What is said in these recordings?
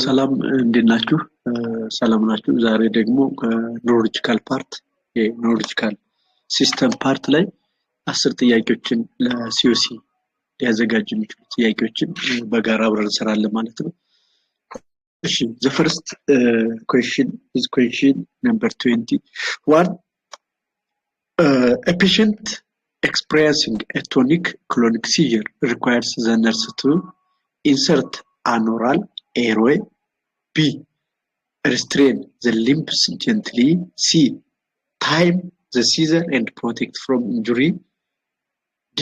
ሰላም እንዴት ናችሁ? ሰላም ናችሁ? ዛሬ ደግሞ ከኒውሮሎጂካል ፓርት የኒውሮሎጂካል ሲስተም ፓርት ላይ 10 ጥያቄዎችን ለሲኦሲ ሊያዘጋጁ የሚችሉ ጥያቄዎችን በጋራ አብረን እንሰራለን ማለት ነው። እሺ the first question is question number 21. A patient experiencing a tonic-clonic seizure requires the nurse to insert an oral airway, B. restrain the limbs gently, C. time the seizure and protect from injury, D.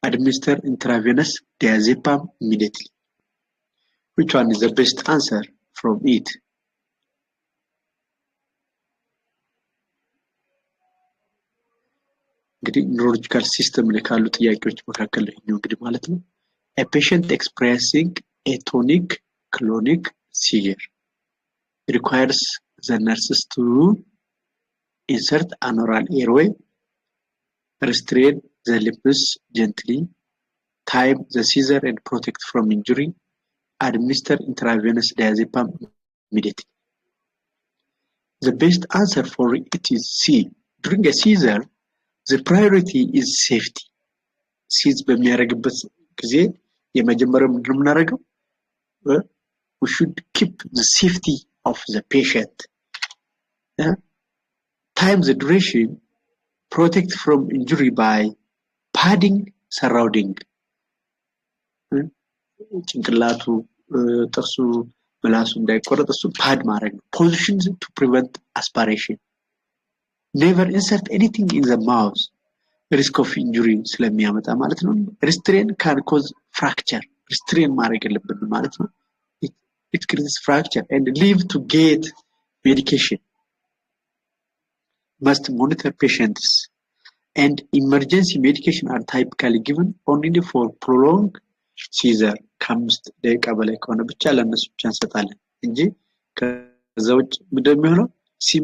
administer intravenous diazepam immediately. Which one is the best answer from it? እንግዲህ ኒውሮሎጂካል ሲስተም ላይ ካሉ ጥያቄዎች መካከል ነው እንግዲህ ማለት ነው። A patient experiencing a tonic-clonic seizure requires the nurses to insert an oral airway, restrain the limbs gently, time the seizure and protect from injury, administer intravenous diazepam immediately. The best answer for it is C. During a seizure, the priority is safety. Seize በሚያደርግበት ጊዜ የመጀመሪያው ምንድን ነው የምናደርገው? We should keep the safety of the patient. Time the duration, protect from injury by padding surrounding. ጭንቅላቱ ጥርሱ ምላሱ እንዳይቆረጥ እሱ ፓድ ማድረግ ነው። Positions to prevent aspiration. Never insert anything in the mouth. Risk of injury ስለሚያመጣ ማለት ነው። Restrain can cause fracture. Restrain ማድረግ የለብንም ማለት ነው። It creates fracture and leave to get medication. Must monitor patients and emergency medication are typically given only for prolonged seizure. ከአምስት ደቂቃ በላይ ከሆነ ብቻ ለእነሱ ብቻ እንሰጣለን እንጂ ከዛ ውጭ ምንድን ነው የሚሆነው?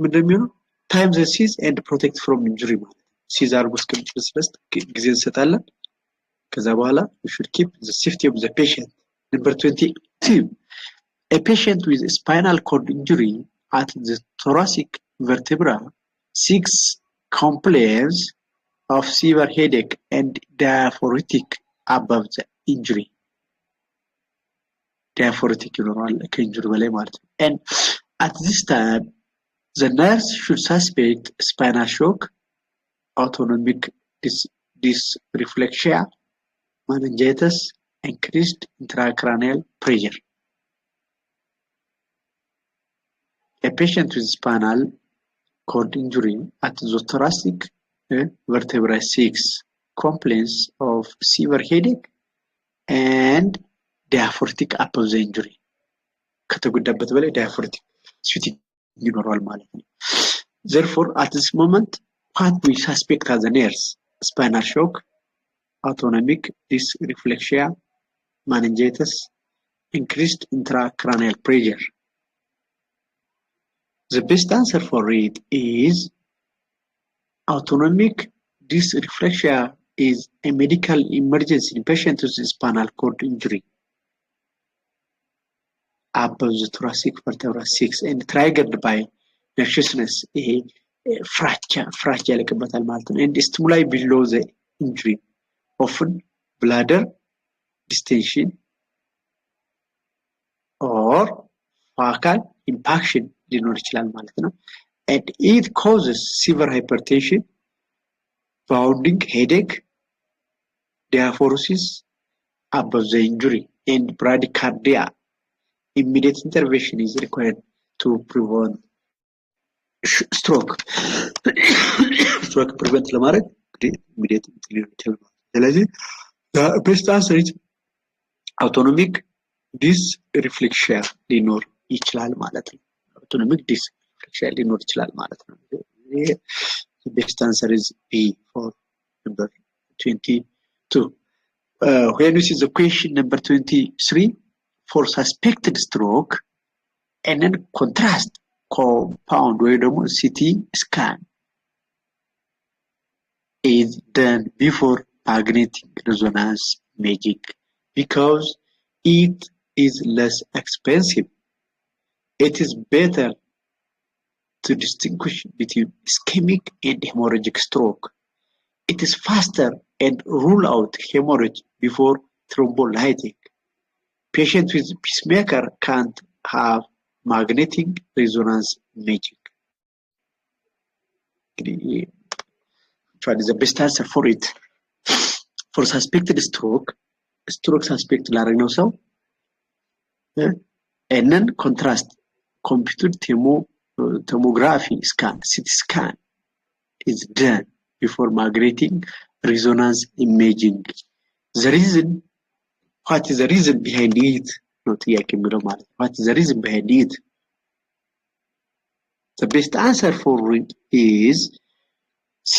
ምንድን ነው የሚሆነው? Time the seize and protect from injury ማለት ሲዝ አድርጎ እስከሚጨርስ ድረስ ጊዜ እንሰጣለን። ከዛ በኋላ we should keep the safety of the patient. Number 22. A patient with a spinal cord injury at the thoracic vertebra seeks complaints of severe headache and diaphoretic above the injury. Diaphoretic ይኖረዋል ከኢንጁሪ በላይ ማለት ነው። And at this time, the nurse should suspect spinal shock, autonomic dysreflexia, meningitis, increased intracranial pressure. A patient with spinal cord injury at the thoracic vertebra seeks complaints of severe headache and diaphoretic above the injury. ከተጎዳበት በላይ diaphoretic switching ይኖረዋል ማለት ነው። Therefore, at this moment, what we suspect as a nurse: spinal shock, autonomic dysreflexia, meningitis, increased intracranial pressure. The best answer for it is autonomic dysreflexia is a medical emergency in patients with spinal cord injury above the thoracic vertebra 6 and triggered by nervousness, fracture ያለቅበታል ማለት ነው። And stimuli below the injury, often bladder distension or focal impaction ሊኖር ይችላል ማለት ነው። And it causes severe hypertension, pounding, headache, diaphoresis above the injury, and bradycardia. Immediate intervention is required to prevent stroke. Stroke prevent ለማድረግ immediate intervention ይችላል። ስለዚህ the best answer is autonomic dysreflexia ሊኖር ይችላል ማለት ነው። autonomic dysreflexia ሊኖር ይችላል ማለት ነው። The best answer is B for number 22. When we see the question number 23, for suspected stroke and then contrast compound ወይ ደግሞ CT scan is done before magnetic resonance imaging because it is less expensive it is better to distinguish between ischemic and hemorrhagic stroke. It is faster and rule out hemorrhage before thrombolytic. Patients with pacemaker can't have magnetic resonance imaging. What is the best answer for it? For suspected stroke suspect ላደረግነው ሰው and then contrast computed tomography scan, CT scan is done before magnetic resonance imaging. What is the reason behind it? What is the reason behind it? The best answer for it is C.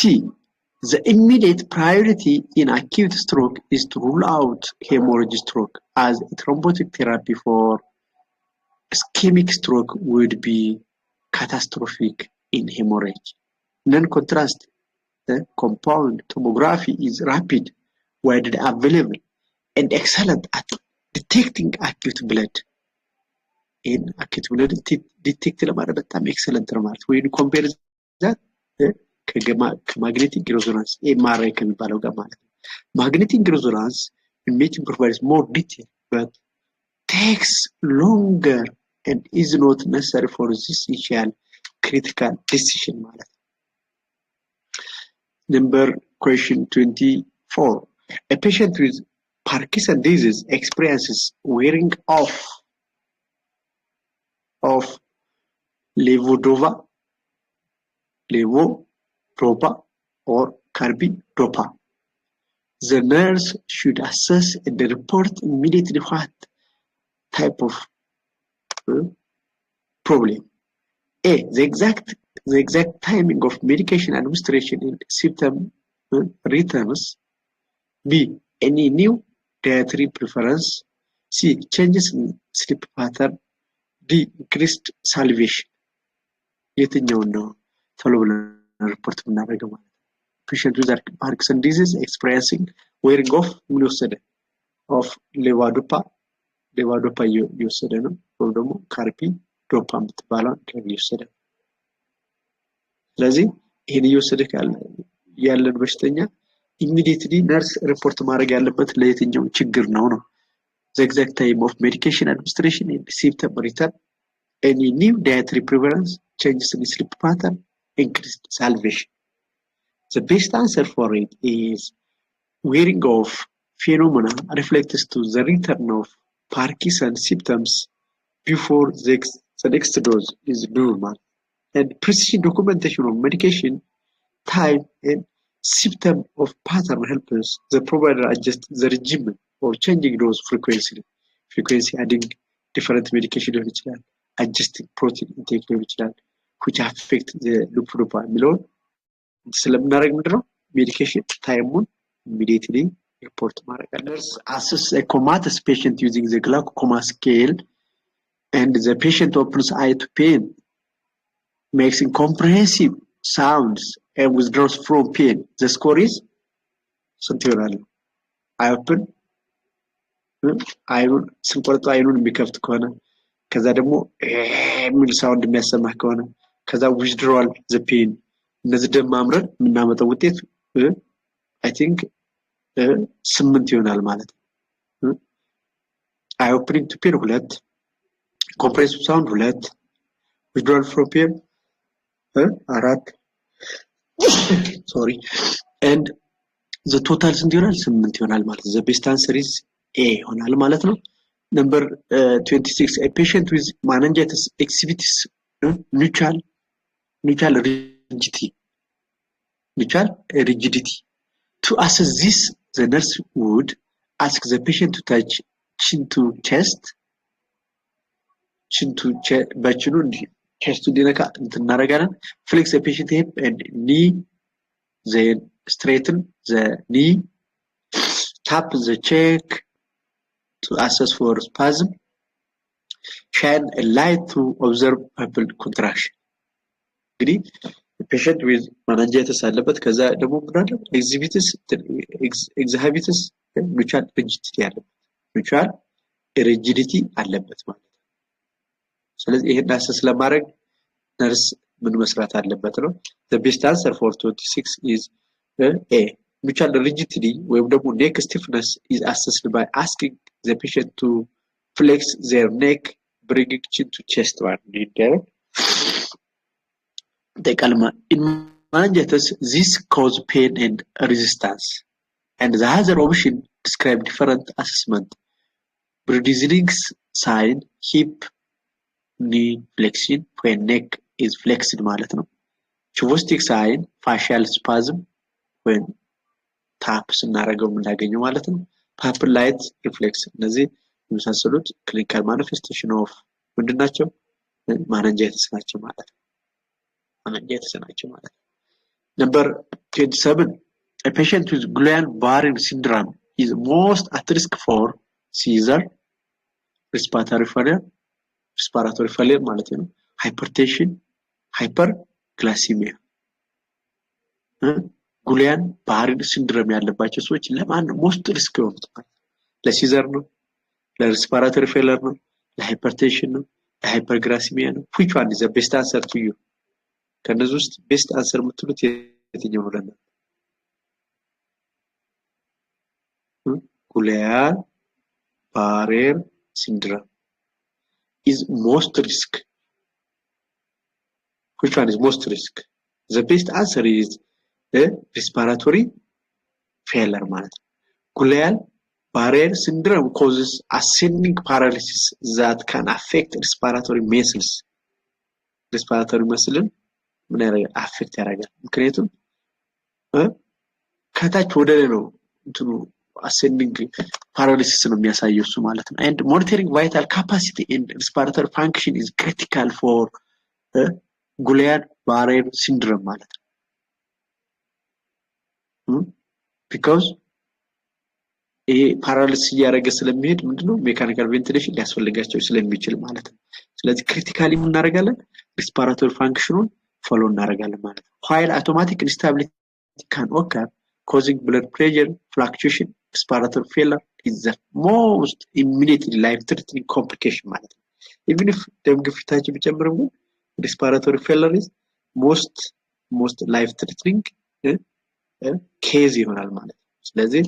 The immediate priority in acute stroke is to rule out hemorrhagic stroke, as thrombotic therapy for ischemic stroke would be catastrophic in hemorrhage. In contrast, the compound tomography is rapid, widely available, and excellent at detecting acute blood. In acute blood detect ለማድረግ በጣም excellent ነው ማለት when you compare that magnetic resonance MRI ከሚባለው ጋር ማለት ነው. Magnetic resonance imaging provides more detail but takes longer and is not necessary for this initial critical decision ማለት ነው. Number question 24. A patient with Parkinson's disease experiences wearing off of levodopa or carbidopa. The nurse should assess and report immediately what type of problem. A. The exact timing of medication administration and symptom returns. B. Any new dietary preference. C. Changes in sleep pattern. D. Increased salivation. የትኛውን ነው ቶሎ ብለን ሪፖርት የምናደርገው ማለት ነው? Patient with Parkinson's disease experiencing wearing off ምን የወሰደ of levodopa እየወሰደ ነው ወይም ደግሞ carbidopa የምትባለውን ድረግ እየወሰደ ነው። ስለዚህ ይሄን እየወሰደ ያለን በሽተኛ immediately nurse report ማድረግ ያለበት ለየትኛው ችግር ነው ነው? The exact time of medication administration and symptom return. Any new dietary preference, changes in sleep pattern, increased salivation. The best answer for it is wearing off phenomena reflects to the return of Parkinson's symptoms before the next dose is normal. And precision documentation of medication, time, and symptom of pattern helps the provider adjust the regimen or changing dose frequency adding different medication ሊሆን ይችላል, adjusting protein intake ሊሆን ይችላል, which affect the levodopa የሚለውን ስለምናደርግ ምንድነው medication ታይሙን immediately report ማድረግ አለብን. Assess a comatose patient using the glaucoma scale and the patient opens eye to pain, makes comprehensive sounds and withdraws from pain. The score is ስንት ይሆናል? I open አይኑን ስንቆርጠው አይኑን የሚከፍት ከሆነ ከዛ ደግሞ የሚል ሳውንድ የሚያሰማ ከሆነ ከዛ withdrawal the pain እነዚህ ደም ማምረን የምናመጣው ውጤት I think 8 ይሆናል ማለት ነው. eye opening to pain 2, comprehensive sound 2, withdrawal from pain 4 sorry and the total ስንት ይሆናል? 8 ይሆናል ማለት ነው. The best answer is A ይሆናል ማለት ነው. Number 26. A patient with meningitis exhibits neutral rigidity. To assess this, the nurse would ask the patient to touch chin to chest, በችኑ chest እንዲነካ እናደርጋለን. Flex the patient hip and knee, then straighten the knee, tap the cheek to assess for spasm, shine a light to observe pupil contraction. እንግዲህ patient with meningitis አለበት ከዛ ደግሞ ምናለ exhibitus neutral rigidity አለበት ማለት ነው. ስለዚህ ይሄን አሰስ ለማድረግ ነርስ ምን መስራት አለበት ነው? the best answer for 26 is A. mutual rigidity ወይም ደግሞ neck stiffness is assessed by asking the patient to flex their neck, bringing chin to chest one. In meningitis, this cause pain and resistance. And the other option describe different assessment. Bruising sign, hip, knee flexion when neck is flexed ማለት ነው. Chuvostic sign, facial spasm when tap ስናደርገው የምናገኘው ማለት ነው. Pupil light reflex እነዚህ የመሳሰሉት clinical manifestation of ምንድን ናቸው? meningitis ናቸው ማለት ነው. meningitis ናቸው ማለት ነው. Number 27, a patient with Guillain-Barré syndrome is most at risk for seizure, respiratory failure ማለት ነው, hypertension, hyperglycemia. Guillain-Barré syndrome ያለባቸው ሰዎች ለማን most risk የሆኑት? ለሲዘር ነው፣ ለሬስፒራቶሪ ፌለር ነው፣ ለሃይፐርቴንሽን ነው፣ ለሃይፐርግላይሲሚያ ነው? which one is the best answer to you? ከነዚህ ውስጥ ቤስት አንሰር የምትሉት የትኛው ነው? Guillain-Barré syndrome is most risk. Which one is most risk? The best answer is respiratory failure ማለት ነው. Guillain-Barré syndrome causes ascending paralysis that can affect respiratory muscles. respiratory muscle ምን ያደርጋል? አፌክት ያደርጋል። ምክንያቱም ከታች ወደ ላይ ነው እንትኑ ascending paralysis ነው የሚያሳየው እሱ ማለት ነው. And monitoring vital capacity and respiratory function is critical for Guillain-Barré syndrome ማለት ነው. because ይሄ ፓራሊሲስ እያደረገ ስለሚሄድ ምንድነው ሜካኒካል ቬንቲሌሽን ሊያስፈልጋቸው ስለሚችል ማለት ነው. ስለዚህ ክሪቲካሊ ምን እናደርጋለን? respiratory functionን follow እናደርጋለን ማለት ነው. while automatic instability can occur causing blood pressure fluctuation, respiratory failure is the most immediate life-threatening complication ማለት ነው. even if ደም ግፊታችን ቢጨምርም ግን respiratory failure is most life-threatening case ይሆናል ማለት ነው. ስለዚህ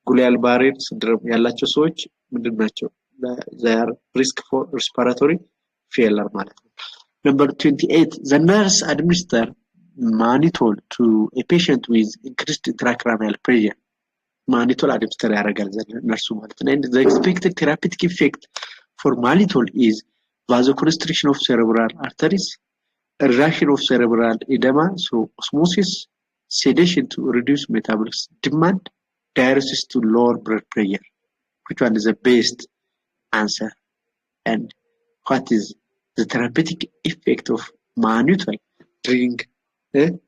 Guillain-Barré syndrome ያላቸው ሰዎች ምንድን ናቸው? they are risk for respiratory failure ማለት ነው. Number 28, the nurse administer mannitol to a patient with increased intracranial pressure. Mannitol administer ያደርጋል ነርሱ ማለት ነው. And the expected therapeutic effect for mannitol is vasoconstriction of cerebral arteries, reduction of cerebral edema, so osmosis, sedation to reduce metabolic demand, diuresis to lower blood pressure. Which one is the best answer? And what is the therapeutic effect of mannitol during increased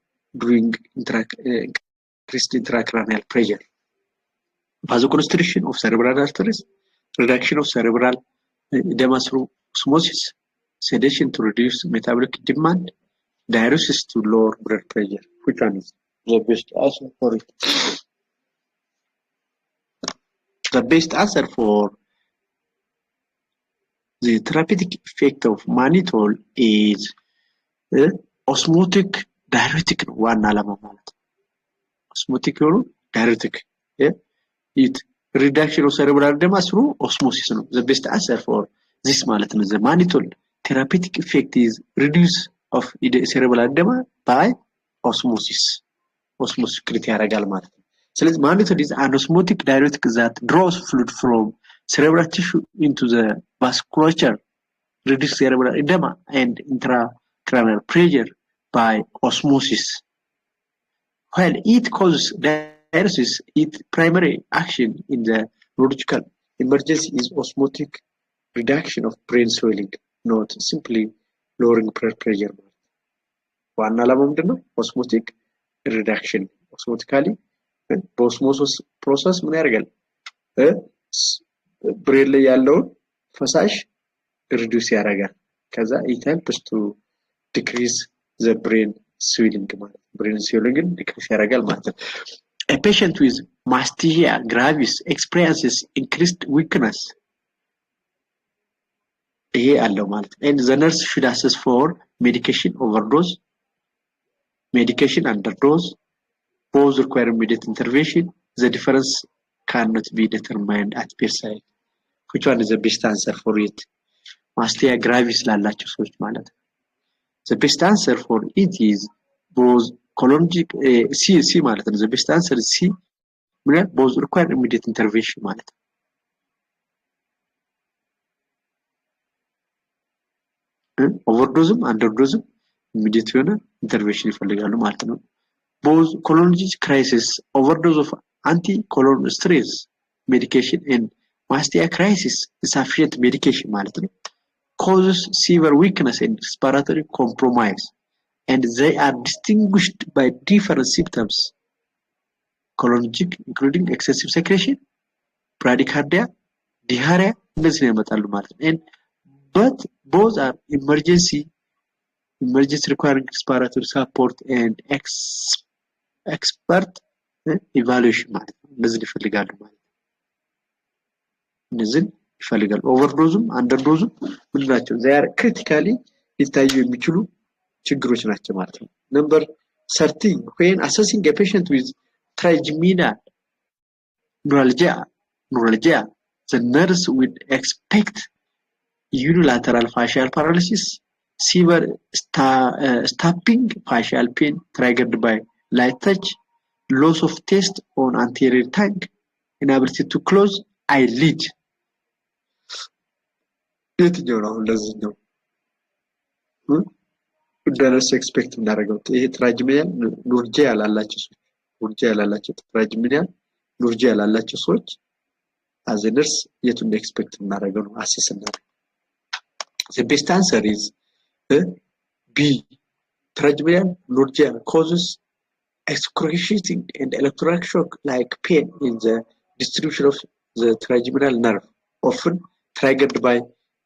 intracranial pressure? Vasoconstriction of cerebral arteries, reduction of cerebral edema through osmosis, sedation to reduce metabolic demand, diuresis to lower blood pressure. Which one is the best answer for it? The best answer for the therapeutic effect of mannitol is osmotic diuretic ነው ዋና ዓላማው ማለት ነው. osmotic የሆኑ diuretic it reduction of cerebral edema through osmosis ነው. the best answer for this ማለት ነው. the mannitol therapeutic effect is reduce of cerebral edema by osmosis create ያደርጋል ማለት ነው. ስለዚህ mannitol is an osmotic diuretic that draws fluid from cerebral tissue into the vasculature, reduce cerebral edema and intracranial pressure by osmosis. While it causes diuresis, its primary action in the neurological emergency is osmotic reduction of brain swelling, not simply lowering blood pressure. ዋና ዓላማው ምንድነው? osmotic reduction. osmotically በኦስሞሲስ ፕሮሰስ ምን ያደርጋል? ብሬን ላይ ያለውን ፈሳሽ ሪዱስ ያደርጋል። ከዛ it helps to decrease the brain swelling ማለት brain swelling decrease ያደርጋል ማለት ነው. A patient with myasthenia gravis experiences increased weakness ይሄ አለው ማለት ነው። and the nurse should assess for medication overdose, medication underdose, both require immediate intervention. The difference cannot be determined at bedside. which one is the best answer for it? ማስተያ ግራቪስ ላላቸው ሰዎች ማለት ነው። the best answer for it is both colonic C ማለት ነው። the best answer is C ማለት both require immediate intervention ማለት ነው። ኦቨርዶዝም አንደርዶዝም immediate የሆነ ኢንተርቬንሽን ይፈልጋሉ ማለት ነው። both colonic crisis, overdose of anti-colon stress medication and ማስተያ crisis insufficient medication ማለት ነው causes severe weakness and respiratory compromise, and they are distinguished by different symptoms colonic including excessive secretion, bradycardia, diarrhea እነዚህ ያመጣሉ ማለት ነው። and but both are emergency requiring respiratory support and expert evaluation ማለት ነው። እነዚህ ይፈልጋሉ ማለት ነው። እነዚህ ይፈልጋሉ። ኦቨርዶዝም አንደርዶዝም ምንድናቸው? they are critically ሊታዩ የሚችሉ ችግሮች ናቸው ማለት ነው። number 13 when assessing a patient with trigeminal neuralgia the nurse would expect unilateral facial paralysis, severe stabbing facial pain triggered by light touch, loss of taste on anterior tongue, inability to close eyelid. የትኛው ነው እንደዚህ ነው? እንደነሱ ኤክስፔክት እናደርገው ይሄ ትራጅሚናል ኑርጂያ ያላላቸው ሰዎች ትራጅሚናል ኑርጂያ ያላላቸው ሰዎች አዘነርስ የቱን ኤክስፔክት እናደርገው ነው አሰስ እናደርገው። The best answer is B. Trigeminal neuralgia causes excruciating and electric shock like pain in the distribution of the trigeminal nerve, often triggered by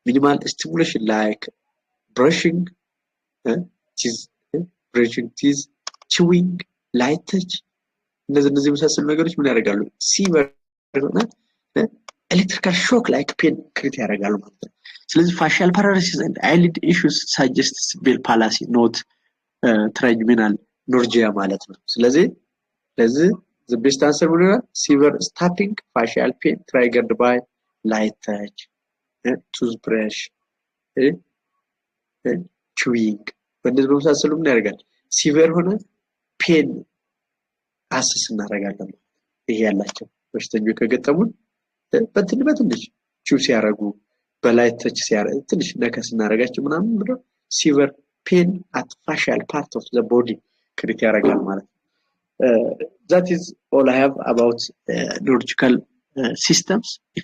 minimal stimulation like brushing teeth, chewing, light touch. እነዚህ መሳሰሉ ነገሮች ምን ያደርጋሉ? ሲቨር ሆነ electrical shock like pain ክሪት ያደርጋሉ ማለት ነው። ስለዚህ facial paralysis and eyelid issues suggests Bell palsy, not trigeminal neuralgia ማለት ነው። ስለዚህ the best answer ምን ነው? severe stabbing facial pain triggered by light touch, toothbrush, chewing በእነዚህ በመሳሰሉ ምን ያደርጋል? ሲቨር ሆነ ፔን አሰስ እናደርጋለን። ይሄ ያላቸው በሽተኞች ከገጠሙን በትንሽ ቹስ ያረጉ በላይት ተች ሲያረግ ትንሽ ነከስ እናረጋቸው ምናምን ብሎ ሲቨር ፔን at facial part of the body ክሪት ያረጋል ማለት ነው። That is all I have about neurological systems. If